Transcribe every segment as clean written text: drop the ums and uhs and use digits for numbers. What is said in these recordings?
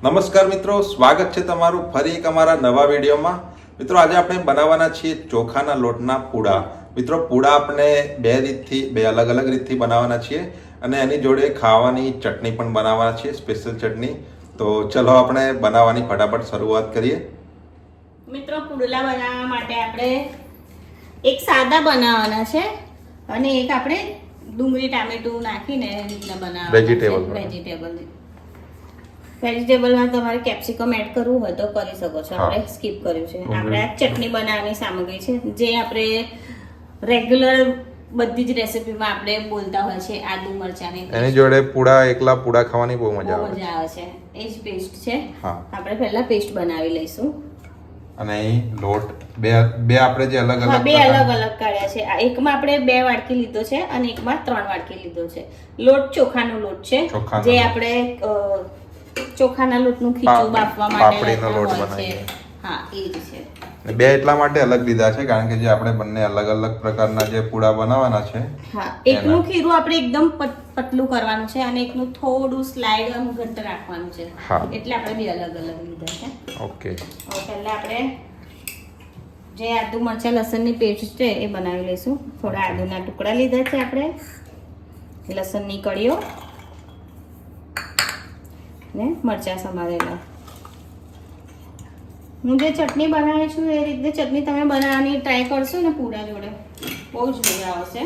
નમસ્કાર મિત્રો, સ્વાગત છે તમારું ફરી એક અમારા નવા વિડીયોમાં. મિત્રો આજે આપણે બનાવવાના છીએ ચોખાના લોટના પૂડા. મિત્રો પૂડા આપણે બે અલગ અલગ રીતથી બનાવવાના છીએ અને એની જોડે ખાવાની ચટણી પણ બનાવવાના છીએ, સ્પેશિયલ ચટણી. તો ચલો આપણે બનાવવાની ફટાફટ શરૂઆત કરીએ. મિત્રો પુડલા બનાવવા માટે આપણે એક સાદા બનાવવાના છે અને એક આપણે ડુંગળી ટામેટું નાખીને રીતના બનાવવાના વેજીટેબલમાં તમારે કેપ્સિકમ એડ કરવું હોય તો કરી શકો છો. આપણે સ્કીપ કર્યું છે. આપણે આ ચટણી બનાવવાની સામગ્રી છે જે આપણે રેગ્યુલર બધી જ રેસીપીમાં આપણે બોલતા હોય છે. આદુ મરચાની એની જોડે એકલા પૂડા ખાવાની બહુ મજા આવે છે. એ જ પેસ્ટ છે. આપણે પહેલા પેસ્ટ બનાવી લઈશું. અને અહીં લોટ બે આપણે જે અલગ અલગ કાઢ્યા છે. એકમાં આપણે 2 વાટકી લીધો છે અને એકમાં 3 વાટકી લીધો છે. લોટ ચોખાનો લોટ છે જે આપણે ચોખાના લોટનું ખીચું બાફવા માટે લોટ બનાવીએ. હા, એ જ છે. બે એટલા માટે અલગ લીધા છે કારણ કે જે આપણે બંને અલગ અલગ પ્રકારના જે પૂડા બનાવવાના છે. હા, એકનું ખીરું આપણે એકદમ પતલું કરવાનું છે અને એકનું થોડું સ્લાઇડ ઘટ્ટ રાખવાનું છે. એટલે આપણે બે અલગ અલગ લીધા છે. ઓકે. હવે પહેલા આપણે જે આદુ મરચાં લસણની પેસ્ટ છે એ બનાવી લઈશું. થોડા આદુના ટુકડા લીધા છે આપણે, લસણની કળીઓ ને મરચાં સમારેલા. હું જે ચટણી બનાવી છું એ રીતે ચટણી તમે બનાવવાની ટ્રાય કરશો ને પૂરા જોડે, બહુ જ મજા આવશે.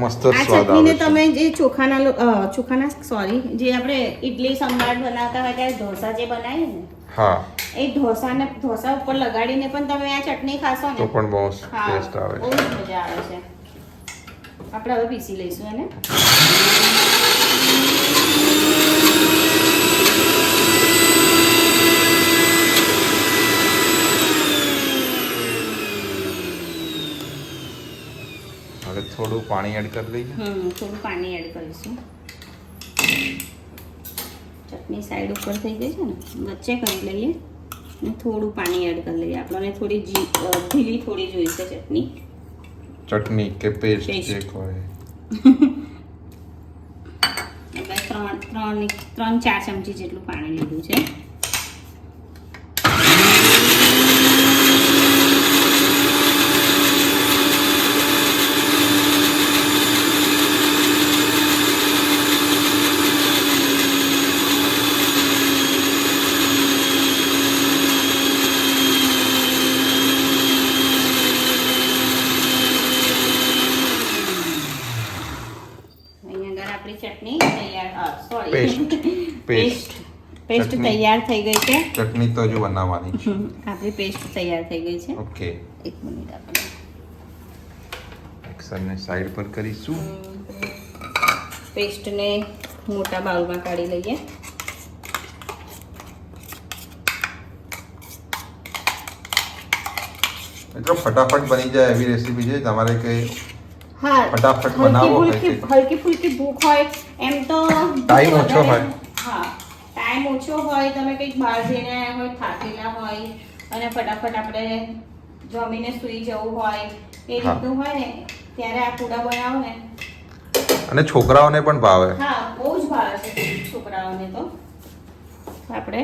મસ્ત આ ચટણીને તમે જે ચોખાના જે આપણે ઇડલી સંભાર બનાવતા હોય ત્યારે ઢોસા જે બનાવીએ ને, એ ઢોસા ઉપર લગાડીને પણ તમે આ ચટણી ખાશો ને તો પણ બહુ ટેસ્ટ આવે, બહુ મજા આવે છે. આપણે હવે પીસી લઈશું એને. થોડું પાણી એડ કરી લઈએ. થોડું પાણી એડ કરીશું. ચટણી સાઈડ ઉપર થઈ ગઈ છે ને, વચ્ચે કરી લઈએ અને થોડું પાણી એડ કરી લઈએ. આપણને થોડી ઢીલી થોડી જોઈશે ચટણી કે પેસ્ટ જે હોય. 3-4 ચમચી જેટલું પાણી લીધું છે. પેસ્ટ તૈયાર થઈ ગઈ છે. ચટણી તો હજુ બનાવવાની છે. આપણી પેસ્ટ તૈયાર થઈ ગઈ છે. ઓકે, 1 મિનિટ આપણે મિક્સરને સાઈડ પર કરીશું. પેસ્ટને મોટા બાઉલમાં કાઢી લઈએ. મિત્રો ફટાફટ બની જાય એવી રેસીપી છે. તમારે કઈ ફટાફટ બનાવો હોય, હલકી ફુલકી ભૂખ હોય, એમ તો ટાઈમ ઓછો હોય. ટાઈમ ઓછો હોય, તમે કંઈક બહાર જઈને આવ્યા હોય, થાકેલા હોય અને ફટાફટ આપણે જમીને સૂઈ જવું હોય, એ રીતનું હોય ને ત્યારે આ પૂડા બનાવો ને. અને છોકરાઓને પણ ભાવે. હા, બહુ જ ભાવે છે છોકરાઓને. તો આપણે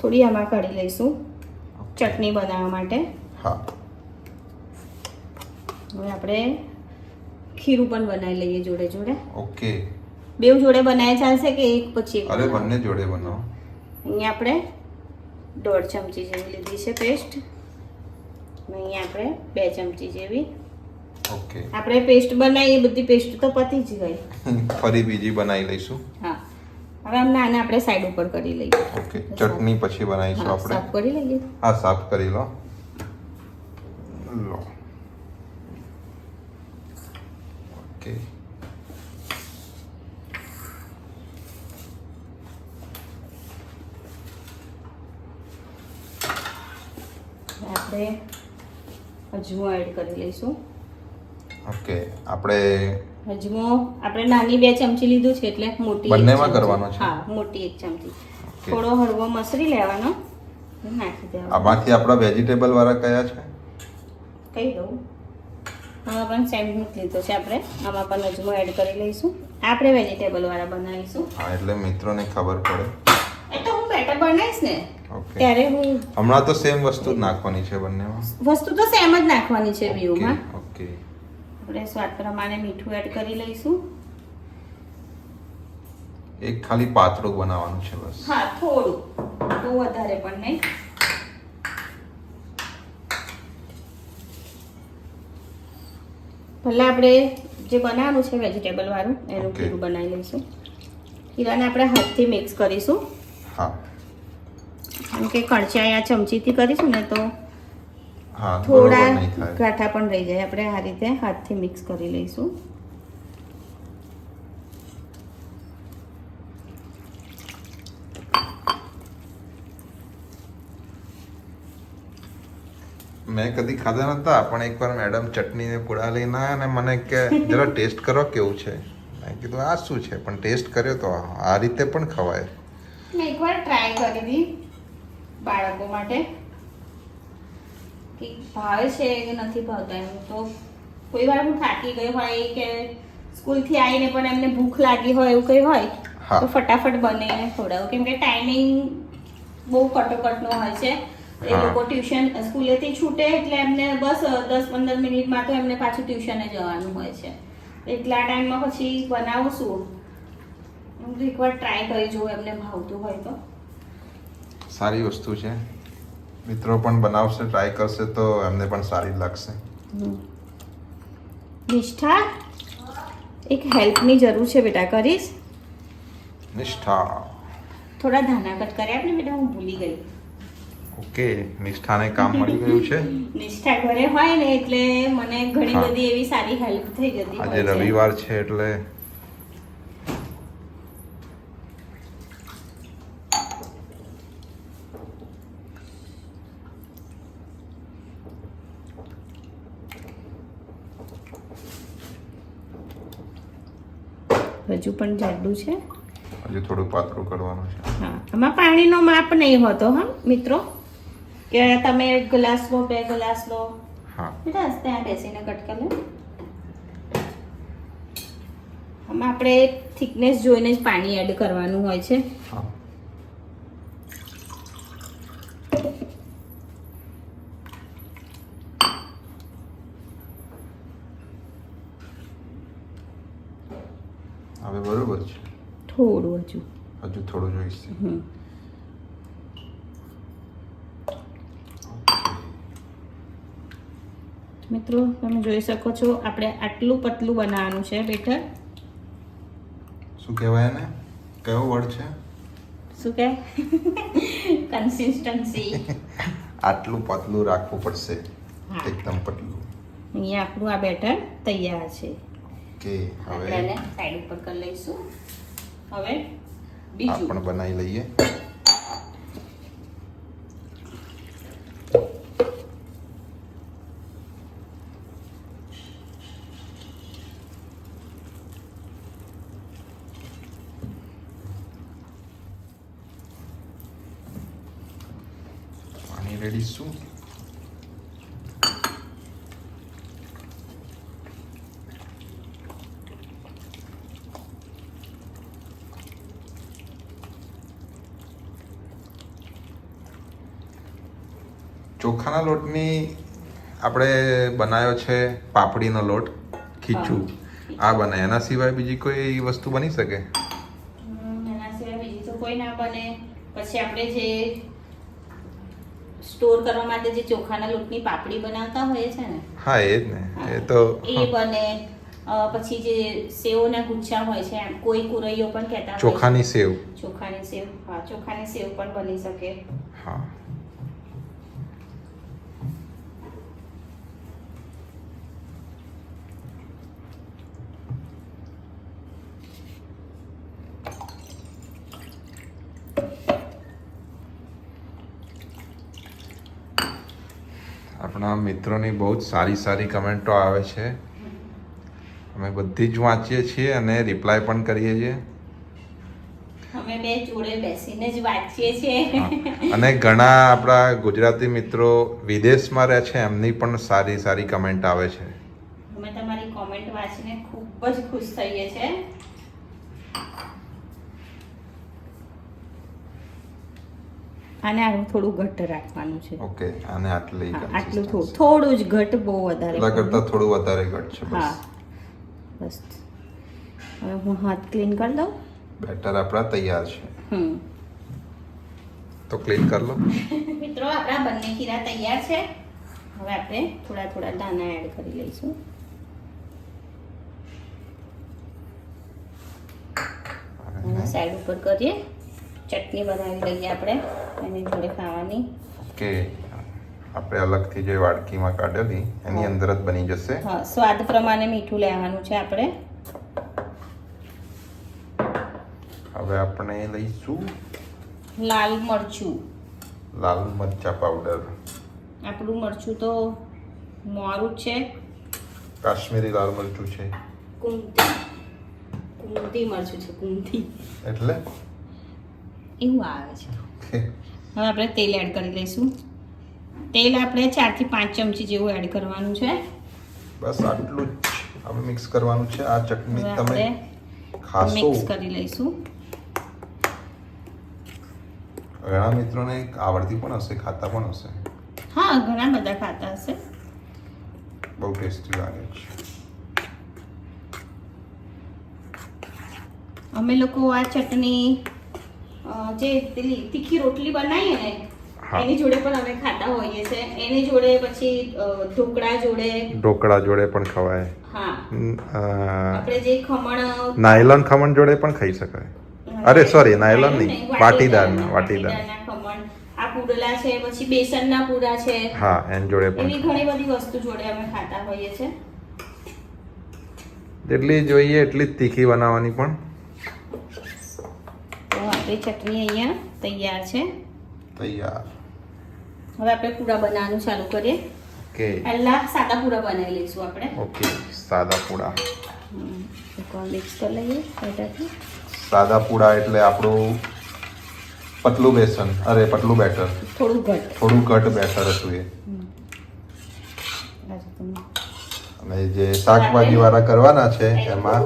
થોડી આમાં કાઢી લઈશું ચટણી બનાવવા માટે. હવે આપણે ખીરું પણ બનાવી લઈએ જોડે જોડે. ઓકે. બેવ જોડે બનાવે ચાલશે કે એક પછી એક? અરે બંને જોડે બનાવો. અહીંયા આપણે 1.5 ચમચી જેવી લીધી છે પેસ્ટ. અહીંયા આપણે 2 ચમચી જેવી. ઓકે. આપણે પેસ્ટ બનાવી, એ બધી પેસ્ટ તો પતી જ ગઈ. ફરી બીજી બનાવી લઈશું. હા, હવે આને આપણે સાઈડ ઉપર કરી લઈએ. ઓકે. ચટણી પછી બનાવીશું આપણે. સાફ કરી લઈએ. હા, સાફ કરી લો. ઓકે. આપણે અજમો એડ કરી લઈશું. ઓકે. આપણે નાની 2 ચમચી લીધું છે એટલે મોટી બંનેમાં કરવાનો છે. હા, મોટી 1 ચમચી. થોડો હળવો મસરી લેવાનો, નાખી દેવાનો. આમાંથી આપણા વેજીટેબલ વાળા કયા છે કહી દઉં. આમાં પણ સેન્ડવિચ લીધો છે આપણે. આમાં પણ અજમો એડ કરી લઈશું. આપણે વેજીટેબલ વાળા બનાવીશું. હા, એટલે મિત્રોને ખબર પડે. એ તો હું બેટર બનાવીશ ને ઓકે. ત્યારે હું હમણાં તો સેમ વસ્તુ જ નાખવાની છે બંનેમાં. વસ્તુ તો સેમ જ નાખવાની છે બેઉમાં. ઓકે. આપણે સ્વાદ પ્રમાણે મીઠું એડ કરી લઈશું. એક ખાલી પાતળું બનાવવાનું છે બસ. હા, થોડું, બહુ વધારે પણ નહીં. પહેલા આપણે જે બનાવવાનું છે વેજીટેબલ વાળું એનું ખીરું બનાવી લઈશું. ખીરાને આપણે હાથથી મિક્સ કરીશું. હા, કેમ કે કણચા યા ચમચીથી કરીશું ને તો હા, થોડા બરોબર નહીં થાય. ગાંઠા પણ રહી જાય. આપણે આ રીતે હાથથી મિક્સ કરી લઈશું. મેં કદી ખાધા નતા, પણ એકવાર મેડમ ચટણી ને પૂડા લઈને આવ્યા ને મને કે જરા ટેસ્ટ કરો કેવું છે. મેં કીધું આ શું છે, પણ ટેસ્ટ કર્યો તો આ રીતે પણ ખવાય. મેં એકવાર ટ્રાય કરી હતી બાળકો માટે કે ભાવે છે કે નથી ભાવતા એમ. તો કોઈ વાર હું થાકી ગઈ હોય કે સ્કૂલથી આવીને પણ એમને ભૂખ લાગી હોય એવું કંઈ હોય તો ફટાફટ બનાવીને ખવડાવું. કેમ કે ટાઈમિંગ બહુ કટોકટનો હોય છે. એ લોકો ટ્યુશન સ્કૂલેથી છૂટે એટલે એમને બસ 10-15 મિનિટમાં તો એમને પાછું ટ્યુશને જવાનું હોય છે. એટલા ટાઈમમાં પછી બનાવું શું? હું એકવાર ટ્રાય કરી જોઉં એમને ભાવતું હોય તો. સારી વસ્તુ છે. મિત્રો પણ બનાવશે, ટ્રાય કરશે તો એમને પણ સારી લાગશે. નિષ્ઠા, એક હેલ્પની જરૂર છે બેટા, કરીશ? નિષ્ઠા. થોડા ધાના કટ કર્યા આપને બેટા, હું ભૂલી ગઈ. ઓકે, નિષ્ઠાને કામ મળી ગયું છે. નિષ્ઠા ઘરે હોય ને એટલે મને ઘણી બધી એવી સારી હેલ્પ થઈ જતી હોય છે. આજે રવિવાર છે એટલે હજુ પણ જાડું છે. હજુ થોડું પાતળું કરવાનું છે. હા, આમાં પાણીનો માપ નહીં હોતો હા મિત્રો, કે તમે 1 ગ્લાસ લો 2 ગ્લાસ લો. હા, બેટા ત્યાં બેસીને કટકા લો. આમાં આપણે થિકનેસ જોઈને જ પાણી એડ કરવાનું હોય છે. હા. હવે બરોબર છે. થોડું હજુ થોડું જોઈશે. મિત્રો તમે જોઈ શકો છો આપણે આટલું પતલું બનાવવાનું છે બેટર. શું કહેવાય એને? કયો વર્ડ છે? શું કે કન્સિસ્ટન્સી. આટલું પતલું રાખવું પડશે. એકદમ પતલું. અહીંયા આપણું આ બેટર તૈયાર છે. કે હવે આપણે સાઈડ ઉપર કરી લઈશું. હવે બીજું પણ બનાવી લઈએ. પાણી રેડી શું? ચોખાના લોટની આપણે બનાવ્યો છે પાપડીનો લોટ, ખીચું આ બને. એના સિવાય બીજી કોઈ વસ્તુ બની શકે? એના સિવાય બીજી તો કોઈ ના બને. પછી આપણે જે સ્ટોર કરવા માટે જે ચોખાના લોટની પાપડી બનાવતા હોઈએ છે ને, હા એ જ ને, એ તો એ બને. પછી જે સેવના ગુચ્છા હોય છે, એમ કોઈ કુરૈયો પણ કહેતા હોય છે. ચોખાની સેવ. ચોખાની સેવ, હા ચોખાની સેવ પણ બની શકે. હા, આપણા મિત્રોની બહુ જ સારી સારી કમેન્ટો આવે છે. અમે બધી જ વાંચીએ છીએ અને રિપ્લાય પણ કરીએ છીએ. અમે બે જોડે બેસીને જ વાંચીએ છીએ. અને ઘણા આપણા ગુજરાતી મિત્રો વિદેશમાં રહે છે, એમની પણ સારી સારી કમેન્ટ આવે છે. અમે તમારી કોમેન્ટ વાંચીને ખૂબ જ ખુશ થઈએ છીએ. આને આનું થોડું ઘટ્ટ રાખવાનું છે. ઓકે, આને આટલી આટલું થોડું જ ઘટ્ટ, બહુ વધારે એટલા કરતા થોડું વધારે ઘટ્ટ છે. હા બસ. હવે હું હાથ ક્લીન કરી દઉં. બેટર આપણા તૈયાર છે. તો ક્લીન કરી લો. મિત્રો આપણા બંને ખીરા તૈયાર છે. હવે આપણે થોડા થોડા દાણા એડ કરી લઈશું. અને સાઈડ ઉપર કરીએ. ચટણી બનાવી લઈએ આપણે એની જોડે ખાવાની. ઓકે, આપણે અલગથી જે વાડકીમાં કાઢેલી એની અંદર જ બની જશે. હા, સ્વાદ પ્રમાણે મીઠું લેવાનું છે આપણે. હવે આપણે લઈશું લાલ મરચું. લાલ મરચા પાવડર. આપણું મરચું તો મોરું છે, કાશ્મીરી લાલ મરચું છે. કુમતી મરચું છે, કુમતી એટલે એવું આવે છે. હવે આપણે તેલ એડ કરી લઈશું. તેલ આપણે 4 થી 5 ચમચી જેવું એડ કરવાનું છે. બસ આટલું જ આપણે મિક્સ કરવાનું છે. આ ચટણી તમે ખાશો મિક્સ કરી લઈશું. ઘણા મિત્રોને આવડતી પણ હશે, ખાતા પણ હશે. હા, ઘણા બધા ખાતા હશે. બહુ ટેસ્ટી લાગે છે. અમે લોકો આ ચટણી જે પેલી તીખી રોટલી બનાવીએ ને એની જોડે પણ અમે ખાતા હોઈએ છે. એની જોડે પછી ઢોકળા જોડે પણ ખવાય. હા, આપણે જે ખમણ નાયલોન ખમણ જોડે પણ ખાઈ શકાય. અરે સોરી, નાયલોન નહીં, વાટીદારના ખમણ. આ પુડલા છે, પછી બેસનના પૂરા છે. હા, એની જોડે પણ એવી ઘણી બધી વસ્તુ જોડે અમે ખાતા હોઈએ છે. જેટલી જોઈએ એટલી જ તીખી બનાવવાની પણ. તો આપણી ચટણી અહીંયા તૈયાર છે. તૈયાર. હવે આપણે પૂરા બનાવવાનું ચાલુ કરીએ. ઓકે, પહેલા સાદા પૂરા બનાવી લઈશું આપણે. ઓકે, સાદા પૂડા. એકવાર મિક્સ કરી લઈએ બેટરથી. સાદા પૂડા એટલે આપણું પતલું બેસન, અરે પતલું બેટર, થોડું ઘટ બેટર હતું એ. અને જે શાકભાજી વાળા કરવાના છે એમાં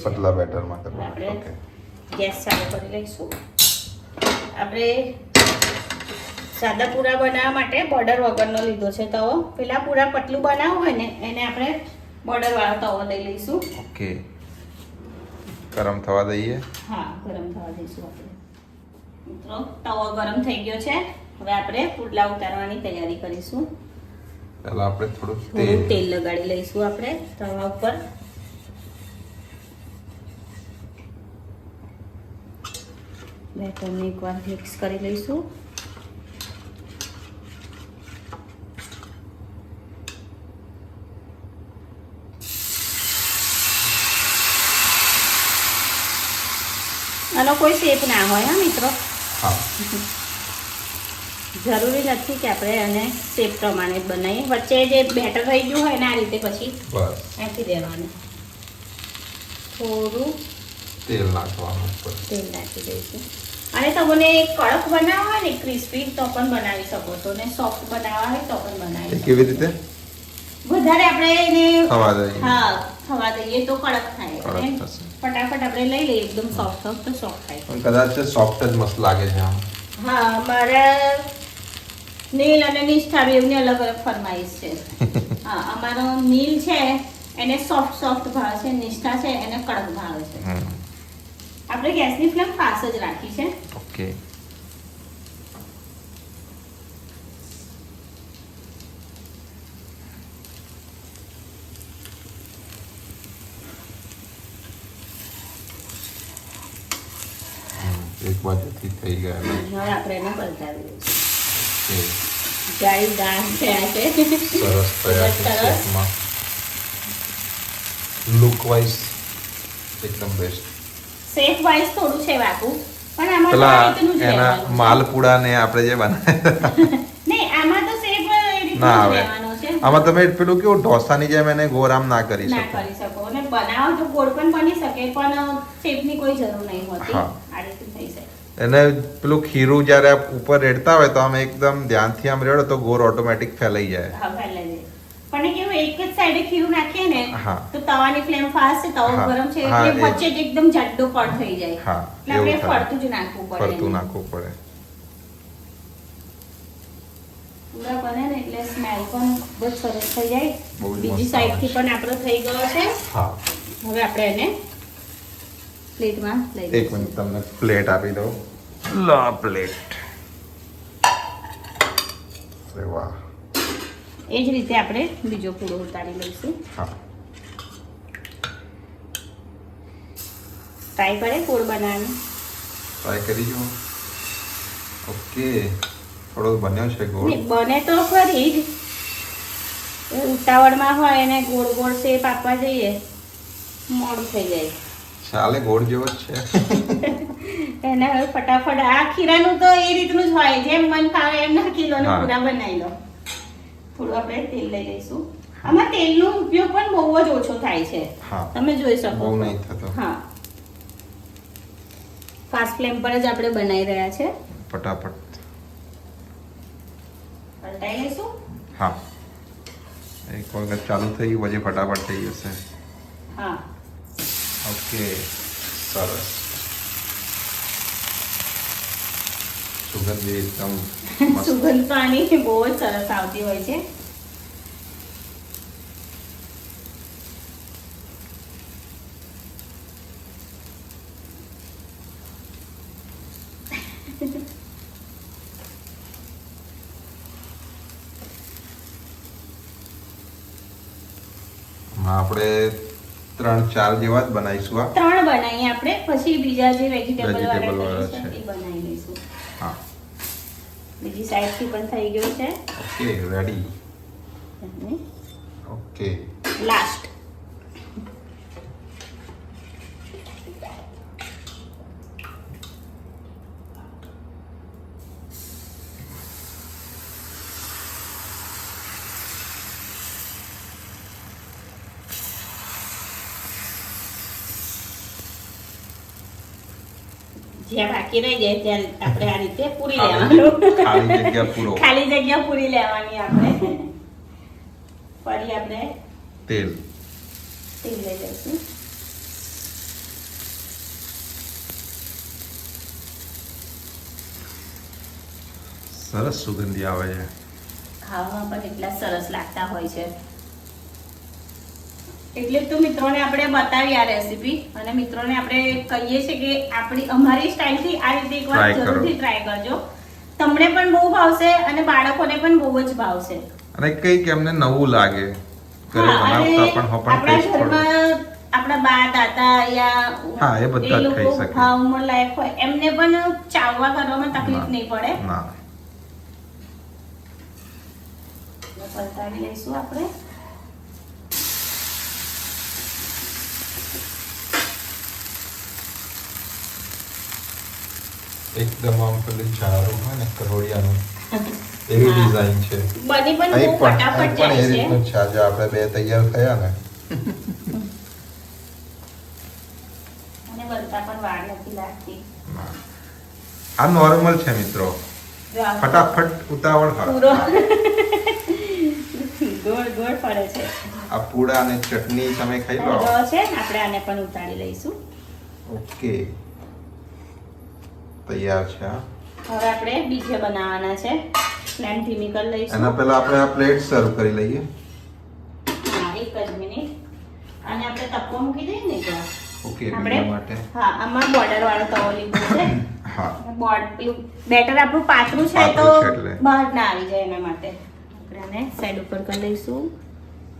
પતલા બેટરમાં કરવાના. ઓકે, ગેસ ચાલુ કરી લઈશું. આપણે સાદા પૂરા બનાવવા માટે બોર્ડર વગરનો લીધો છે તવો. પેલા પૂરા પતલું બનાવવું હોય ને એને આપણે બોર્ડર વાળો તવો લઈ લઈશું. ઓકે, ગરમ થવા દઈએ. હા, ગરમ થવા દઈશું આપણે. મિત્રો તવો ગરમ થઈ ગયો છે. હવે આપણે પુડલા ઉતારવાની તૈયારી કરીશું. પહેલા આપણે થોડું તેલ લગાડી લઈશું આપણે તવા ઉપર. બેટરને એકવાર મિક્સ કરી લઈશું. આનો કોઈ શેપ ના હોય હા મિત્રો. જરૂરી નથી કે આપણે એને શેપ પ્રમાણે જ બનાવીએ. વચ્ચે જે બેટર રહી ગયું હોય ને આ રીતે પછી નાખી દેવાનું. થોડું તેલ નાખવાનું. તેલ નાખી દઈશું. અને તમને કડક બનાવવા હોય ને ક્રિસ્પી તો પણ બનાવી શકો છો, ને સોફ્ટ બનાવવા હોય તો પણ બનાવી શકો. કેવી રીતે? વધારે આપણે એને થવા દઈએ. હા, થવા દઈએ તો કડક થાય. અને ફટાફટ આપણે લઈ લઈએ એકદમ સોફ્ટ તો સોફ્ટ થાય. પણ કદાચ સોફ્ટ જ મસ્ત લાગે છે આમ. હા, મારા નીલ અને નિષ્ઠા બેવની અલગ અલગ ફરમાઈશ છે. હા, અમારો નીલ છે એને સોફ્ટ ભાવે છે, નિષ્ઠા છે એને કડક ભાવે છે. આપણે ગેસની ફ્લેમ ફાસ્ટ જ રાખી છે. ઓકે, એક બાજુથી થઈ ગયા. હવે આપણે એને પલટાવી દઈશું. જાળીદાર થયા છે. સરસ તૈયાર છે. શેપમાં લુક વાઇઝ એકદમ બેસ્ટ. શેપ વાઇઝ થોડું છે વાકું, પણ આમાં પેલા તો રીતનું જ એના રહેવાનું છે. માલપુડા ને આપણે જે બનાવ્યા નહીં, આમાં તો શેપ ના રીતનું જ આવે. રહેવાનો છે. આમાં તમે પેલું કેવું ઢોસાની જેમ એને ગોરામ ના કરી ના શકો. કરી શકો. અને બનાવો તો ગોળ પણ બની શકે, પણ શેપની કોઈ જરૂર નહીં હોતી. હા. આ રીતે થઈ શકે. એને પેલું ખીરું જ્યારે ઉપર રેડતા હોય તો આમ એકદમ ધ્યાનથી આમ રેડો તો ગોળ ઓટોમેટિક ફેલાઈ જાય. હા, ફેલાઈ જાય. પણ એ કેવું એક જ સાઈડે ખીરું નાખીએ ને હા. તો તવાની ફ્લેમ ફાસ્ટ છે, તવો હા. ગરમ છે હા, એટલે એ વચ્ચે જ એકદમ જાડો પડ થઈ જાય. હા, એટલે આપણે એવું થાય. ફરતું જ નાખવું પડે. ફરતું નાખવું પડે. પૂરા બને ને એટલે સ્મેલ પણ બહુ સરસ થઈ જાય. બહુ જ બીજી મસ્ત સાઈડથી પણ આપણો થઈ ગયો છે. હા, હવે આપણે એને પ્લેટમાં લઈ એક મિનિટ તમને પ્લેટ આપી દઉં. લા પ્લેટ. અરે વાહ. એ જ રીતે આપણે બીજો પૂરો ઉતારી લઈશું. હા, ટ્રાય કરે ગોળ બનાવવાની. ટ્રાય કરી જુઓ. ઓકે, થોડો બન્યો છે ગોળ. નહીં, બને તો ખરી જ. એ ઉતાવળમાં હોય એને ગોળ ગોળ શેપ આપવા જઈએ મોડું થઈ જાય. ચાલે, ગોળ જેવો જ છે. એને હવે ફટાફટ આ ખીરાનું તો એ રીતનું જ હોય, જેમ મન ફાવે એમ નાખી લો ને હા. પૂરા બનાવી લો. થોડું આપણે તેલ લઈ લઈશું. આમાં તેલનો ઉપયોગ પણ બહુ જ ઓછો થાય છે. હા, તમે જોઈ શકો બહુ છો. નહીં થતો. હા, ફાસ્ટ ફ્લેમ પર જ આપણે બનાવી રહ્યા છે. ફટાફટ. પલટાઈ લઈશું. હા, એક વખત ચાલુ થઈ ગયું પછી ફટાફટ થઈ જશે. હા, ઓકે, સરસ. સુગંધ બી એકદમ મસ્ત. સુગંધ તો આની બહુ જ સરસ આવતી હોય છે. આપણે 3-4 જેવા જ બનાવીશું. આ 3 બનાવીએ આપણે, પછી બીજા જે વેજીટેબલ Vegetable વાળા વાળા છે છે. એ બનાવી લઈશું. હા, બીજી સાઈડથી પણ થઈ ગયું છે. Okay, ready. Okay, last. જ્યાં બાકી રહી જાય ત્યાં આપણે આ રીતે પૂરી લેવાનું. ખાલી જગ્યા પૂરો. ખાલી જગ્યા પૂરી લેવાની આપણે. ફરી આપણે તેલ. તેલ લઈ લઈશું. સરસ સુગંધી આવે છે. ખાવામાં પણ એટલા સરસ લાગતા હોય છે. એટલે તો મિત્રોને આપણે બતાવી આ રેસીપી, અને મિત્રોને આપણે કહીએ છીએ કે આપણી અમારી સ્ટાઇલથી આ રીતે એકવાર Try કરો. જરૂરથી ટ્રાય કરજો. તમને પણ બહુ ભાવશે અને બાળકોને પણ બહુ જ ભાવશે. અને કંઈક એમને નવું લાગે. ઘરે હા, અને બનાવતા પણ આપણા ટેસ્ટ પડે. ઘરમાં આપણા બા દાદા યા હા, એ બધા જ લોકો ખાઈ શકે. હા ઉંમરલાયક હોય એમને પણ ચાવવા કરવામાં તકલીફ નહીં પડે. ના, પલટાવી લઈશું આપણે. એકદમ આમ પેલું ચારું હોય ને કરોડિયાનું એવી હા. ડિઝાઇન છે. બની પણ અહીં બહુ પણ ફટાફટ અહીં પણ એ જાય છે. રીતનું જ છે. આજે આપણે 2 તૈયાર થયા ને. અને બનતા પણ વાર નથી લાગતી. ના. આ નોર્મલ છે મિત્રો. જો આ ફટાફટ ઉતાવળ હા. પૂરો ગોળ ગોળ પડે છે. આ પૂડા અને ચટણી તમે ખાઈ લો. થઈ ગયો છે. આપણે આને પણ ઉતારી લઈશું. ઓકે, તૈયાર છે. આ હવે આપણે બીજે બનાવવાના છે. ફ્લેમ ધીમી કરી લઈશું. એના પહેલા આપણે આ પ્લેટ સર્વ કરી લઈએ. હા, એક જ મિનિટ. અને આપણે તપો મૂકી દઈએ ને તો ઓકે, આપણે બીજા માટે. હા, આમાં બોર્ડર વાળો તવો લીધો છે. હા, બોર્ડ પેલું બેટર આપણું પાતળું છે તો પાતળું છે એટલે. બહાર ના આવી જાય એના માટે આપણે આને સાઈડ ઉપર કરી લઈશું.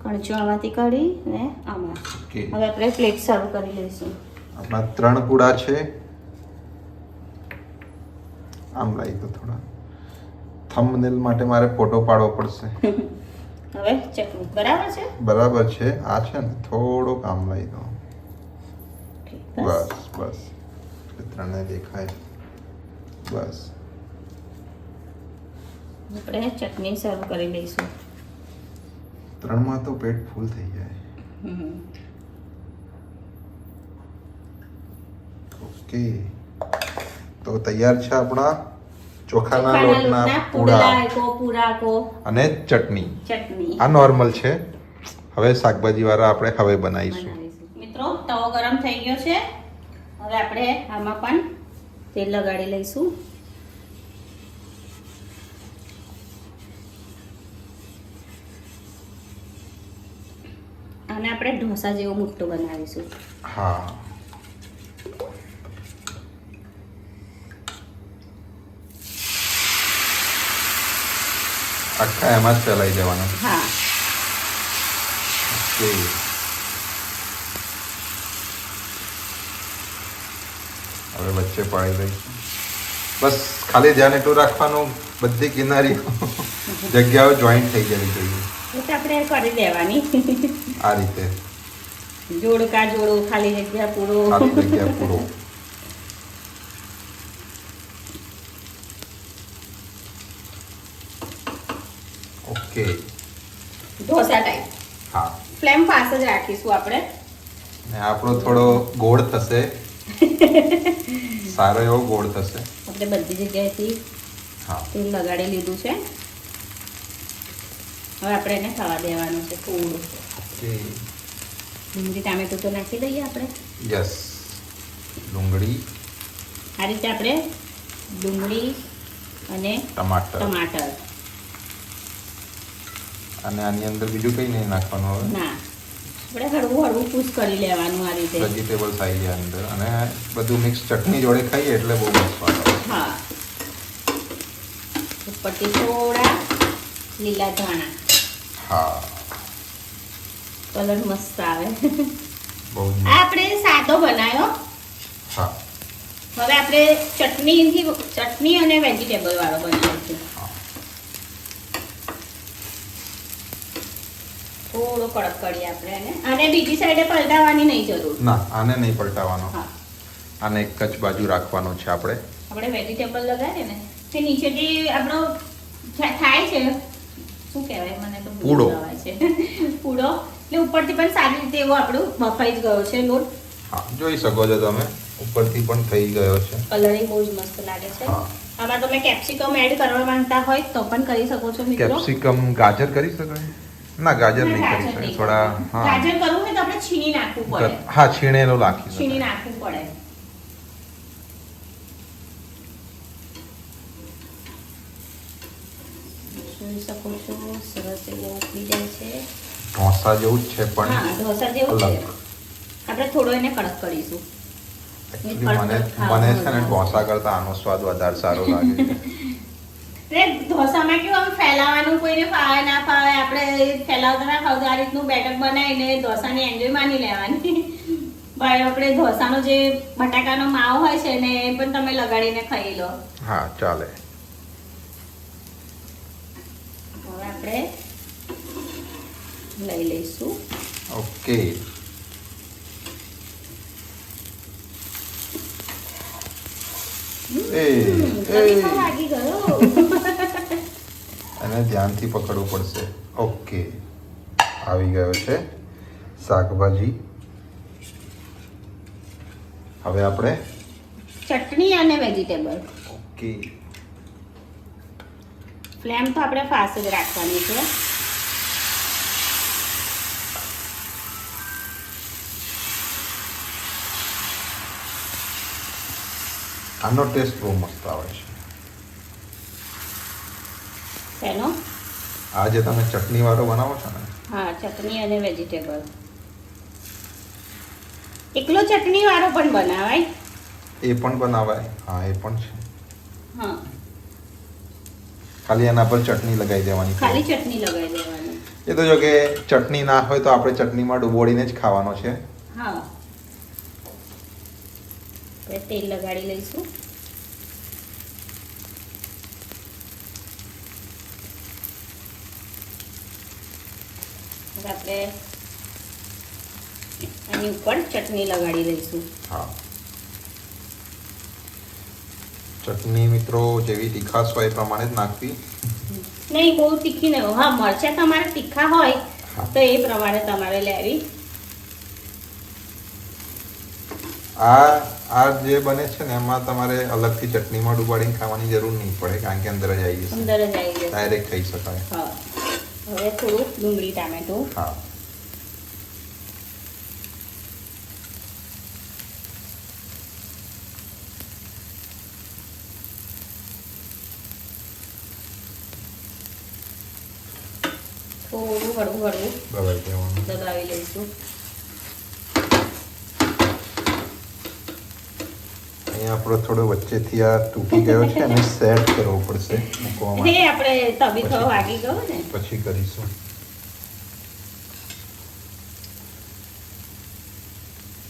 કણચો આમાંથી કાઢી ને આમાં. ઓકે. હવે આપણે પ્લેટ સર્વ કરી લઈશું. આપણા 3 પૂડા છે. આમ લાવી દો થોડા. થંબનેલ માટે મારે ફોટો પાડવો પડશે. હવે ચટણી બરાબર છે. બરાબર છે. આ છે ને થોડોક આમ લાવી દો. Okay, બસ બસ. એટલે 3 દેખાય. બસ. આપણે ચટણી સર્વ કરી લઈશું. 3માં તો પેટ ફૂલ થઈ જાય. હમ. ઓકે, તો તૈયાર છે આપણા ચોખાના ચોખાના લોટના લોટના પૂડા પૂરા કો અને ચટણી. ચટણી આ નોર્મલ છે. હવે શાકભાજી વાળા આપણે હવે બનાવીશું. બનાવીશું. મિત્રો તવો ગરમ થઈ ગયો છે. હવે આપણે આમાં પણ તેલ લગાડી લઈશું. ઢોસા જેવો મોટો બનાવીશું. હા, આખા એમાં જ ફેલાઈ દેવાના. હા. ઓકે. હવે વચ્ચે પાડી દઈશું. બસ ખાલી ધ્યાન એટલું રાખવાનું, બધી કિનારીઓ જગ્યાઓ જોઈન્ટ થઈ જવી જોઈએ. એ તો આપણે કરી દેવાની. આ રીતે જોડકા જોડો, ખાલી જગ્યા પૂરો. ખાલી જગ્યા પૂરો. ઓકે. ઢોસા ટાઈપ. હા. ફ્લેમ ફાસ્ટ જ રાખીશું આપણે. ને આપણો થોડો ગોળ થશે. સારો એવો ગોળ થશે. આપણે બધી જગ્યાએથી તેલ લગાડી લીધું છે. હવે આપણે એને ખાવા દેવાનું છે થોડું. ડુંગળી ટામેટું તો નાખી દઈએ આપણે. યસ, ડુંગળી. આ રીતે આપણે ડુંગળી અને ટમાટર અને આની અંદર બીજું કંઈ નહીં નાખવાનું હવે. ના, આપણે હળવું હળવું કૂચ કરી લેવાનું આ રીતે. વેજીટેબલ્સ આવી જાય અંદર અને બધું મિક્સ ચટણી જોડે ખાઈએ એટલે બહુ મસ્ત સ્વાદ આવે. હા. ઉપરથી થોડા લીલા ધાણા. હા, કલર મસ્ત આવે. બહુ જ. આ આપણે સાદો બનાવ્યો. હા. હવે આપણે ચટણી અને વેજીટેબલ વાળો બનાવીશું. થોડો કડક કરીએ આપણે એને. આને બીજી સાઈડે પલટાવવાની નહીં જરૂર. ના, આને નહીં પલટાવવાનો. હા. આને એક જ બાજુ રાખવાનો છે આપણે. આપણે વેજીટેબલ લગાવીએ ને તે નીચે જે આપણો થાય છે, શું કહેવાય, મને તો પૂડો છે. પૂડો એટલે ઉપરથી પણ સારી રીતે એવો આપણું બફાઈ જ ગયો છે લોટ. હા, જોઈ શકો છો તમે, ઉપરથી પણ થઈ ગયો છે. કલરિંગ બહુ જ મસ્ત લાગે છે. આમાં તમે કેપ્સિકમ એડ કરવા માંગતા હોય તો પણ કરી શકો છો મિત્રો. કેપ્સિકમ, ગાજર કરી શકાય? ના, ગાજર નહીં કરી શકાય. થોડા ગાજર કરવું હોય તો આપણે છીણી નાખવું પડે. હા, છીણેલો નાખી છીણી નાખવું પડે. જોઈ શકો છો સરસ એવો ઉકળી જાય છે. ઢોસા જેવું જ છે પણ હા, ઢોસા જેવું છે. આપણે થોડો એને કડક કરીશું. મને છે ને ઢોસા કરતા આનો સ્વાદ વધારે સારો લાગે છે. ઢોસામાં કેવું આમ ફેલાવાનું, કોઈને ફાવે ના ફાવે, આપણે ફેલાવતા ના ખાવ, આ રીતનું બેટર બનાવીને ઢોસાની એન્જોય માની લેવાની. ભાઈ, આપણે ઢોસાનો જે બટાકાનો માવો હોય છે ને એ પણ તમે લગાડીને ખાઈ લો. હા, ચાલે. હવે આપણે લઈ લઈશું. ઓકે. લાગી ગયો. અને ધ્યાનથી પકડવું પડશે. ઓકે, આવી ગયો છે શાકભાજી. હવે આપણે ચટણી અને વેજીટેબલ. ઓકે. ફ્લેમ તો આપણે ફાસ્ટ જ રાખવાની છે. આનો ટેસ્ટ બહુ મસ્ત આવે છે. શેનો? આ જે તમે ચટણી વાળો બનાવો છો ને? હા, ચટણી અને વેજીટેબલ. એકલો ચટણી વાળો પણ બનાવાય. એ પણ બનાવાય. હા, એ પણ છે. હા, ખાલી એના પર ચટણી લગાવી દેવાની. ખાલી ચટણી લગાવી દેવાની. એ તો જો કે ચટણી ના હોય તો આપણે ચટણીમાં ડુબોળીને જ ખાવાનો છે. હા. તેલ લગાડી લઈશું. આપણે આની ઉપર ચટણી લગાડી દઈશું. હા, ચટણી મિત્રો જેવી તીખાશ હોય એ પ્રમાણે જ નાખવી. નહીં, બહુ તીખી નહીં. હા, મરચાં તમારે તીખા હોય તો એ પ્રમાણે તમારે લેવી. આ જે બને છે ને એમાં તમારે અલગથી ચટણીમાં ડુબાડીને ખાવાની જરૂર નહીં પડે, કારણ કે અંદર જ આવી જશે. અંદર જ આવી જશે. ડાયરેક્ટ ખાઈ શકાય. હા. હવે થોડું ડુંગળી ટામેટું. હા. થોડું હળવું દબાવી દેવાનું. દબાવી લઈશું. અહીંયા આપણો થોડો વચ્ચેથી આ તૂટી ગયો છે અને સેટ કરવો પડશે મૂકવા માટે. એ આપણે તબીથો વાગી ગયો ને પછી કરીશું.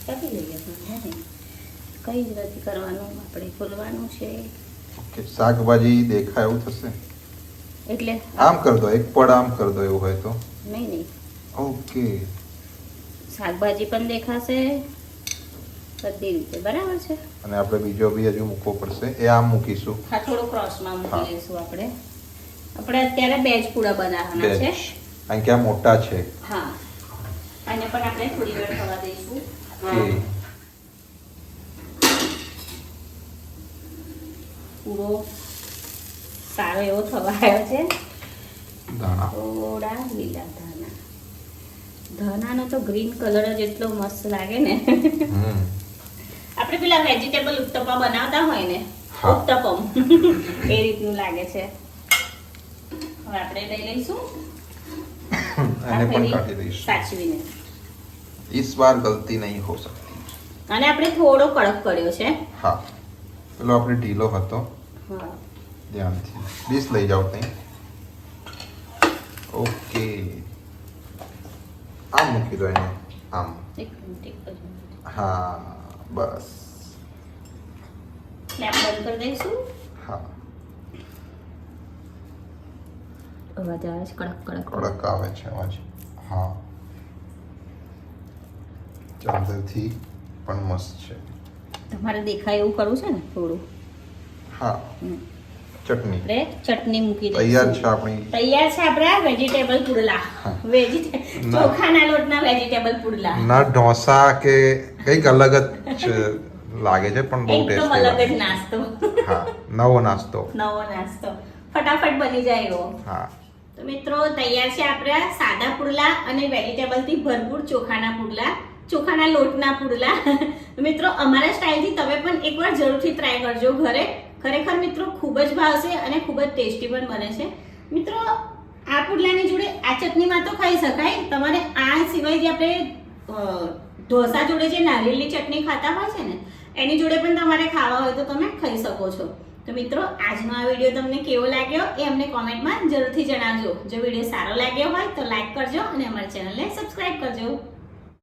કાપી લઈએ પણ કઈ જ નથી કરવાનું, આપણે ખોલવાનું છે. ઓકે, શાકભાજી દેખાય એવું થશે. એટલે આમ કર દો, એક પડ આમ કર દો એવું હોય તો. નહીં ઓકે, શાકભાજી પણ દેખાશે બધી રીતે, બરાબર છે. અને આપણે બીજો બી હજુ મૂકવો પડશે. એ આમ મૂકીશું. હા, થોડું ક્રોસમાં મૂકી લઈશું આપણે. આપણે અત્યારે બે જ પૂડા બનાવવાના છે. કારણ કે આ મોટા છે. હા, અને પણ આપણે થોડી વાર થવા દઈશું. ઓકે, પૂરો સારો એવો થવાયો છે. દાણા થોડા લીલા ધાણા. ધાણાનો તો ગ્રીન કલર જ એટલો મસ્ત લાગે ને. આપણે પેલા વેજીટેબલ ઉત્તપા બનાવતા હોય ને, ઉત્તપમ એ રીતનું લાગે છે. હવે આપણે લઈ લઈશું અને પણ કાઢી દઈશું સાચવીને. इस बार गलती नहीं हो सकती. અને આપણે થોડો કડક કર્યો છે. હા, પેલો આપણે ઢીલો હતો. હા, ધ્યાનથી ડીશ લઈ જાઓ ત્યાં. ઓકે, આમ મૂકી દો એને. આમ. એક મિનિટ, એક જ મિનિટ. હા, બસ. ફ્લેમ બંધ કરી દઈશું. હા, અવાજ આવે છે કડક કડક. કડક આવે છે અવાજ. હા, ચાદરથી પણ મસ્ત છે. તમારે દેખાય એવું કરવું છે ને થોડું. હા, ચટણી આપણે ચટણી મૂકી તૈયાર દઈશું. છે આપણી. તૈયાર છે આપણા વેજીટેબલ પુડલા. ચોખાના લોટના વેજીટેબલ પુડલા. ના ઢોસા કે કંઈક અલગ જ લાગે છે પણ બહુ એકદમ ટેસ્ટી અલગ જ નાસ્તો. હા, નવો નાસ્તો. નવો નાસ્તો ફટાફટ બની જાય એવો. હા, તો મિત્રો તૈયાર છે આપણા સાદા પુડલા અને વેજીટેબલ થી ભરપૂર ચોખાના પુડલા, ચોખાના લોટના પુડલા. મિત્રો અમારા સ્ટાઇલથી તમે પણ એકવાર જરૂરથી ટ્રાય કરજો ઘરે. ખરેખર મિત્રો ખૂબ જ ભાવશે અને ખૂબ જ ટેસ્ટી પણ બને છે. મિત્રો આ પુડલાની જોડે આ ચટણીમાં તો ખાઈ શકાય. તમારે આ સિવાય જે આપણે ઢોસા જોડે જે નારિયેળની ચટણી ખાતા હોય છે ને, એની જોડે પણ તમારે ખાવા હોય તો તમે ખાઈ શકો છો. તો મિત્રો આજનો આ વિડીયો તમને કેવો લાગ્યો એ અમને કોમેન્ટમાં જરૂરથી જણાવજો. જો વિડીયો સારો લાગ્યો હોય તો લાઈક કરજો અને અમારી ચેનલને સબસ્ક્રાઇબ કરજો.